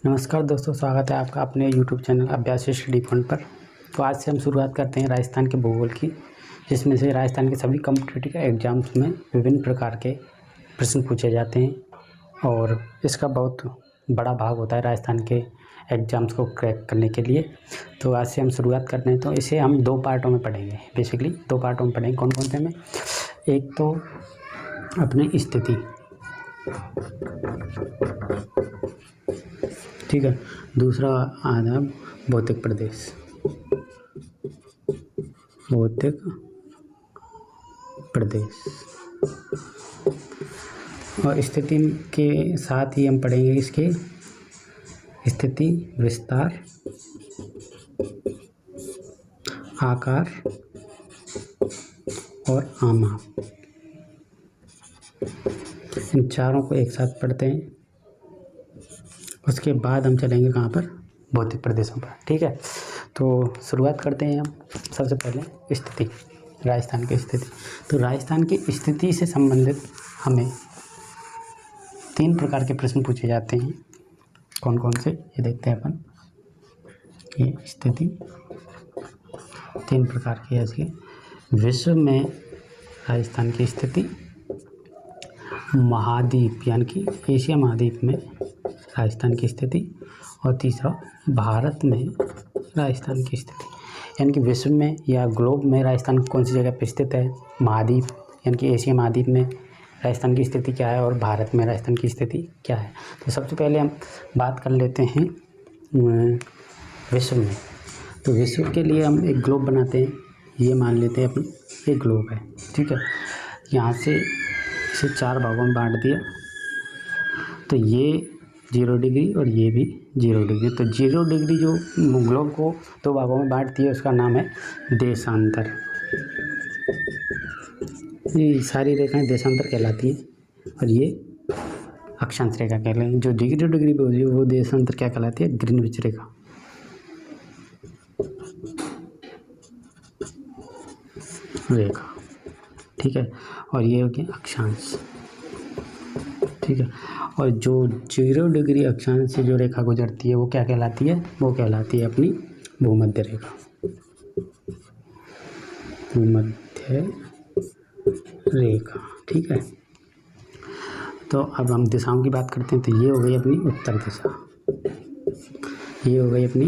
नमस्कार दोस्तों, स्वागत है आपका अपने YouTube चैनल अभ्यास स्टडी पॉइंट पर। तो आज से हम शुरुआत करते हैं राजस्थान के भूगोल की, जिसमें से राजस्थान के सभी कॉम्पिटिटिव एग्जाम्स में विभिन्न प्रकार के प्रश्न पूछे जाते हैं और इसका बहुत बड़ा भाग होता है राजस्थान के एग्ज़ाम्स को क्रैक करने के लिए। तो आज से हम शुरुआत करते हैं। तो इसे हम दो पार्टों में पढ़ेंगे, बेसिकली दो पार्टों में पढ़ेंगे। कौन कौन से में? एक तो अपनी स्थिति, ठीक है। दूसरा आधा भौतिक प्रदेश, भौतिक प्रदेश। और स्थिति के साथ ही हम पढ़ेंगे इसके स्थिति, विस्तार, आकार और आमाप। इन चारों को एक साथ पढ़ते हैं। उसके बाद हम चलेंगे कहाँ पर? भौतिक प्रदेशों पर, ठीक है। तो शुरुआत करते हैं हम सबसे पहले स्थिति, राजस्थान की स्थिति। तो राजस्थान की स्थिति से संबंधित हमें 3 प्रकार के प्रश्न पूछे जाते हैं। कौन कौन से, ये देखते हैं अपन। ये स्थिति 3 प्रकार की है इसकी। विश्व में राजस्थान की स्थिति, महाद्वीप यानी कि एशिया महाद्वीप में राजस्थान की स्थिति, और तीसरा भारत में राजस्थान की स्थिति। यानी कि विश्व में या ग्लोब में राजस्थान कौन सी जगह पर स्थित है, महाद्वीप यानी कि एशिया महाद्वीप में राजस्थान की स्थिति क्या है और भारत में राजस्थान की स्थिति क्या है। तो सबसे पहले हम बात कर लेते हैं विश्व में। तो विश्व के लिए हम एक ग्लोब बनाते हैं। ये मान लेते हैं अपन, ये ग्लोब है, ठीक है। यहाँ से इसे 4 भागों में बांट दिया। तो ये 0 डिग्री और ये भी 0 डिग्री। तो 0 डिग्री जो ग्लोब को 2 भागों में बांट दिया, उसका नाम है देशांतर। ये सारी रेखाएं देशांतर कहलाती हैं और ये अक्षांश रेखा कहलाती है। जो 0 डिग्री पे होती है वो देशांतर क्या कहलाती है? ग्रीनविच रेखा। ठीक है। और ये हो गया अक्षांश, ठीक है। और जो 0 डिग्री अक्षांश से जो रेखा गुजरती है वो क्या कहलाती है? वो कहलाती है अपनी भूमध्य रेखा, भूमध्य रेखा, ठीक है। तो अब हम दिशाओं की बात करते हैं। तो ये हो गई अपनी उत्तर दिशा, ये हो गई अपनी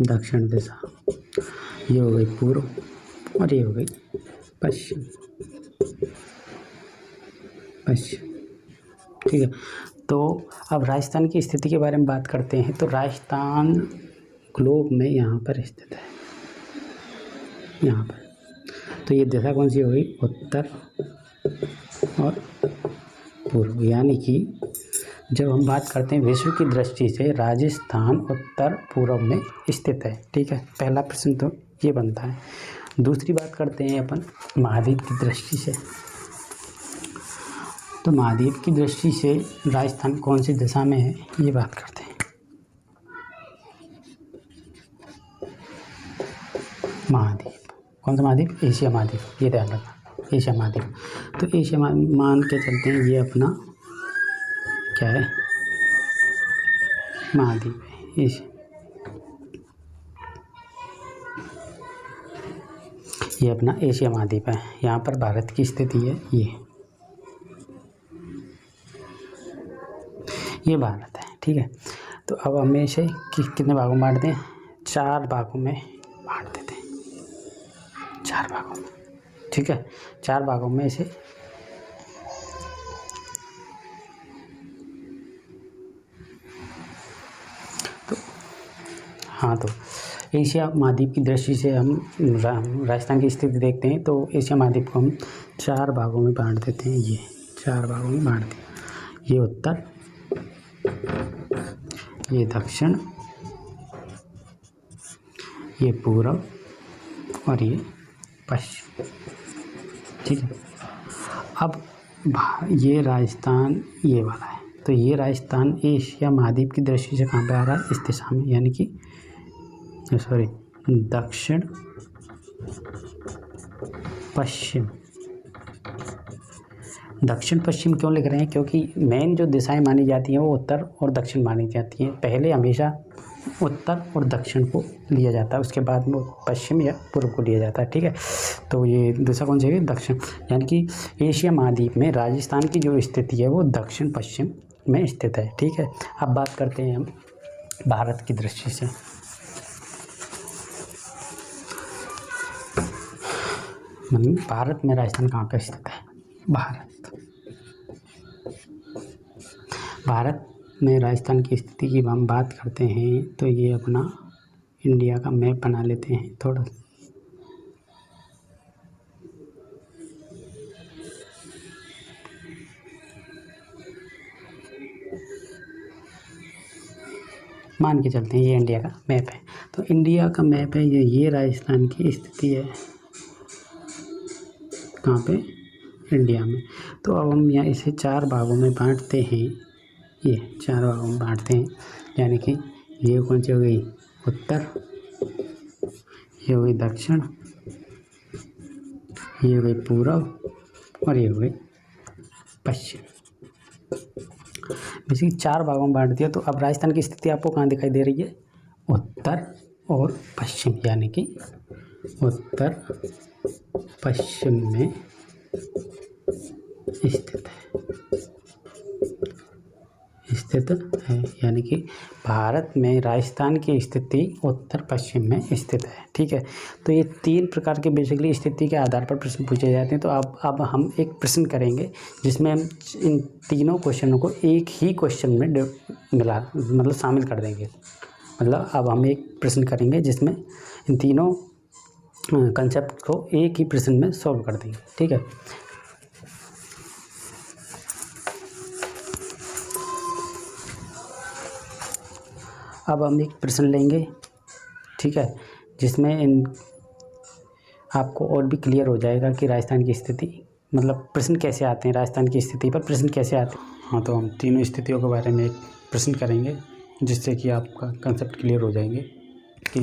दक्षिण दिशा, ये हो गई पूर्व और ये हो गई पश्चिम, ठीक है। तो अब राजस्थान की स्थिति के बारे में बात करते हैं। तो राजस्थान ग्लोब में यहाँ पर स्थित है, यहाँ पर। तो ये दिशा कौन सी हो गई? उत्तर और पूर्व। यानी कि जब हम बात करते हैं विश्व की दृष्टि से, राजस्थान उत्तर पूर्व में स्थित है, ठीक है। पहला प्रश्न तो ये बनता है। दूसरी बात करते हैं अपन महाद्वीप की दृष्टि से। तो महाद्वीप की दृष्टि से राजस्थान कौन सी दिशा में है, ये बात करते हैं। महाद्वीप, कौन सा महाद्वीप? एशिया महाद्वीप, ये ध्यान रखना, एशिया महाद्वीप। तो एशिया मान के चलते हैं, ये अपना क्या है? महाद्वीप है एशिया। ये अपना एशिया महाद्वीप है। यहाँ पर भारत की स्थिति है, ये भारत है, ठीक है। तो अब हमें इसे कितने भागों में बांट दें? 4 भागों में बांट देते हैं, 4 भागों में, ठीक है। 4 भागों में इसे तो हाँ, तो एशिया महाद्वीप की दृष्टि से हम राजस्थान की स्थिति देखते हैं। तो एशिया महाद्वीप को हम 4 भागों में बांट देते हैं। ये 4 भागों में बांट दिया। ये उत्तर, ये दक्षिण, ये पूर्व और ये पश्चिम, ठीक है। अब ये राजस्थान ये वाला है। तो ये राजस्थान एशिया महाद्वीप की दृष्टि से कहाँ पे आ रहा है? इस दिशा में, यानी कि दक्षिण पश्चिम दक्षिण पश्चिम क्यों लिख रहे हैं? क्योंकि मेन जो दिशाएं मानी जाती हैं वो उत्तर और दक्षिण मानी जाती हैं। पहले हमेशा उत्तर और दक्षिण को लिया जाता है, उसके बाद में पश्चिम या पूर्व को लिया जाता है। ठीक है, तो ये दिशा कौन सी है? दक्षिण। यानी कि एशिया महाद्वीप में राजस्थान की जो स्थिति है वो दक्षिण पश्चिम में स्थित है। ठीक है, अब बात करते हैं हम भारत की दृष्टि से। भारत में राजस्थान कहाँ पर स्थित है? भारत में राजस्थान की स्थिति की हम बात करते हैं तो ये अपना इंडिया का मैप बना लेते हैं थोड़ा। मान के चलते हैं ये इंडिया का मैप है, तो इंडिया का मैप है ये राजस्थान की स्थिति है कहाँ पे? इंडिया में। तो अब हम यहाँ इसे 4 भागों में बांटते हैं, ये 4 भागों में बांटते हैं। यानी कि ये कौन सी हो गई? उत्तर, ये हो गई दक्षिण, ये हो गई पूर्व और ये हो गई पश्चिम। बेसिकली 4 भागों में बांट दिया। तो अब राजस्थान की स्थिति आपको कहाँ दिखाई दे रही है? उत्तर और पश्चिम, यानी कि उत्तर पश्चिम में स्थित है। यानी कि भारत में राजस्थान की स्थिति उत्तर पश्चिम में स्थित है। ठीक है, तो ये 3 प्रकार के बेसिकली स्थिति के आधार पर प्रश्न पूछे जाते हैं। तो अब हम एक प्रश्न करेंगे जिसमें हम इन तीनों क्वेश्चनों को एक ही क्वेश्चन में मतलब शामिल कर देंगे। मतलब अब हम एक प्रश्न करेंगे जिसमें इन तीनों कंसेप्ट को एक ही प्रश्न में सॉल्व कर देंगे। ठीक है, अब हम एक प्रश्न लेंगे, ठीक है, जिसमें आपको और भी क्लियर हो जाएगा कि राजस्थान की स्थिति मतलब प्रश्न कैसे आते हैं, राजस्थान की स्थिति पर प्रश्न कैसे आते हैं। हाँ, तो हम तीनों स्थितियों के बारे में एक प्रश्न करेंगे जिससे कि आपका कंसेप्ट क्लियर हो जाएंगे कि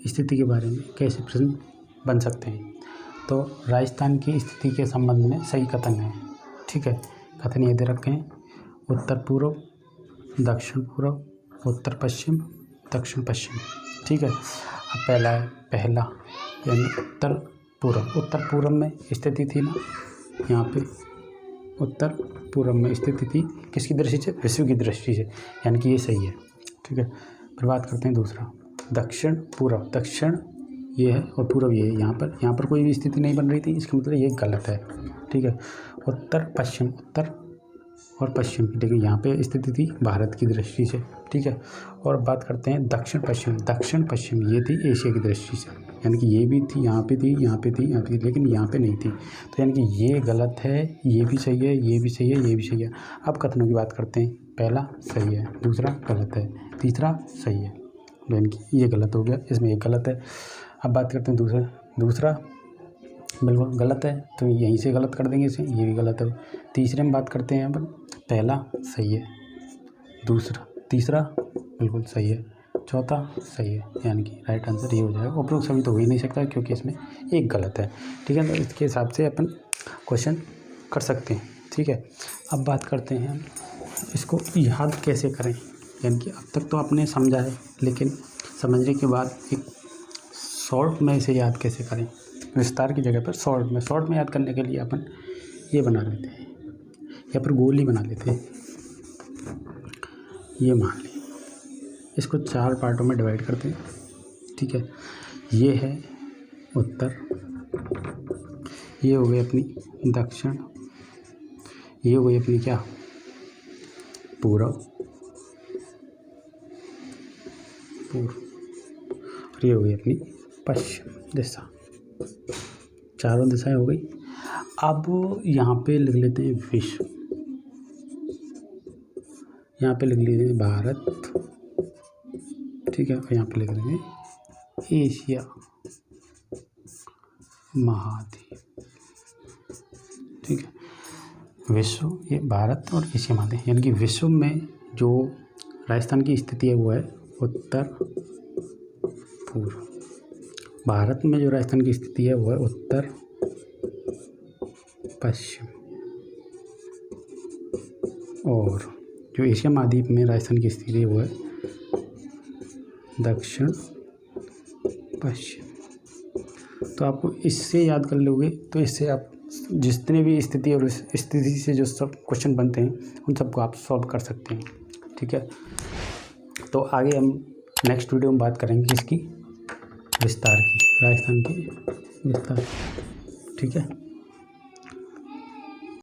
स्थिति के बारे में कैसे प्रश्न बन सकते हैं। तो राजस्थान की स्थिति के संबंध में सही कथन है। ठीक है, कथन ये दे रखे हैं: उत्तर पूर्व, दक्षिण पूर्व, उत्तर पश्चिम, दक्षिण पश्चिम। ठीक है, अब पहला यानी उत्तर पूर्व। उत्तर पूर्व में स्थिति थी ना, यहाँ पे उत्तर पूर्व में स्थिति थी किसकी दृष्टि से? विश्व की दृष्टि से, यानी कि ये सही है। ठीक है, फिर बात करते हैं दूसरा, दक्षिण पूर्व। दक्षिण ये है और पूर्व ये है। यहाँ पर कोई भी स्थिति नहीं बन रही थी, इसका मतलब ये गलत है। ठीक है, उत्तर पश्चिम, उत्तर और पश्चिम, लेकिन यहाँ पे स्थिति थी भारत की दृष्टि से। ठीक है, और बात करते हैं दक्षिण पश्चिम। दक्षिण पश्चिम ये थी एशिया की दृष्टि से, यानी कि ये भी थी, यहाँ पे थी, यहाँ पे थी, यहाँ पे थी, लेकिन यहाँ पे नहीं थी। तो यानी कि ये गलत है, ये भी सही है, ये भी सही है, ये भी सही है। अब कथनों की बात करते हैं। पहला सही है, दूसरा गलत है, तीसरा सही है। यानी कि ये गलत हो गया, इसमें ये गलत है। अब बात करते हैं दूसरा बिल्कुल गलत है, तो यहीं से गलत कर देंगे इसे, ये भी गलत है। तीसरे में बात करते हैं अपन, पहला सही है, तीसरा बिल्कुल सही है, चौथा सही है, यानी कि राइट आंसर ये हो जाएगा। उपरोक्त सभी तो हो ही नहीं सकता क्योंकि इसमें एक गलत है। ठीक है, तो इसके हिसाब से अपन क्वेश्चन कर सकते हैं। ठीक है, अब बात करते हैं हम इसको याद कैसे करें। यानी कि अब तक तो आपने समझा है, लेकिन समझने के बाद एक शॉर्ट में इसे याद कैसे करें, विस्तार की जगह पर शॉर्ट में याद करने के लिए अपन ये बना लेते हैं, या फिर गोल ही बना लेते हैं। ये मान लें, इसको 4 पार्टों में डिवाइड करते हैं। ठीक है, ये है उत्तर, ये हो गई अपनी दक्षिण, ये हो गई अपनी क्या पूर्व, और ये हो गई अपनी पश्चिम दिशा। चारों दिशाएं हो गई। अब यहाँ पे लिख लेते हैं विश्व, यहाँ पे लिख लेते हैं भारत। ठीक है, और यहाँ पे लिख लेंगे एशिया महाद्वीप। ठीक है, विश्व, ये भारत और एशिया महाद्वीप, यानी कि विश्व में जो राजस्थान की स्थिति है वो है उत्तर पूर्व। भारत में जो राजस्थान की स्थिति है वो है उत्तर पश्चिम। और जो एशिया महाद्वीप में राजस्थान की स्थिति है वो है दक्षिण पश्चिम। तो आपको इससे याद कर लोगे तो इससे आप जितने भी स्थिति और इस स्थिति से जो सब क्वेश्चन बनते हैं उन सबको आप सॉल्व कर सकते हैं। ठीक है, तो आगे हम नेक्स्ट वीडियो में बात करेंगे इसकी विस्तार की, राजस्थान की विस्तार। ठीक है।